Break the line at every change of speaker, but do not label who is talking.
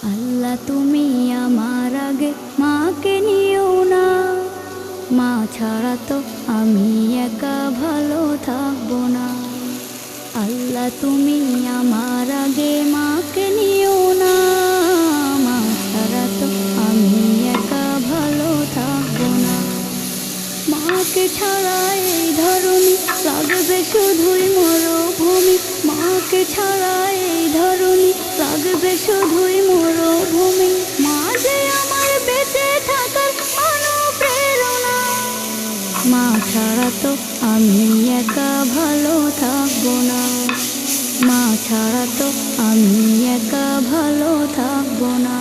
আল্লাহ তুমি আমার আগে মাকে নিও না, মা ছাড়া তো আমি একা ভালো থাকবো না। আল্লাহ তুমি আমার আগে মাকে নিও না, মা ছাড়া তো আমি একা ভালো থাকবো না। মাকে ছাড়া এই ধরনী লাগবে শুধুই মরুভূমি, মাকে ছাড়া এই ধরনী লাগবে শুধুই মরুভূমি। মা যে আমার বেঁচে থাকার অনুপ্রেরণা, মা ছাড়া তো আমি একা ভালো থাকবো না, মা ছাড়া তো আমি একা ভালো থাকবো না।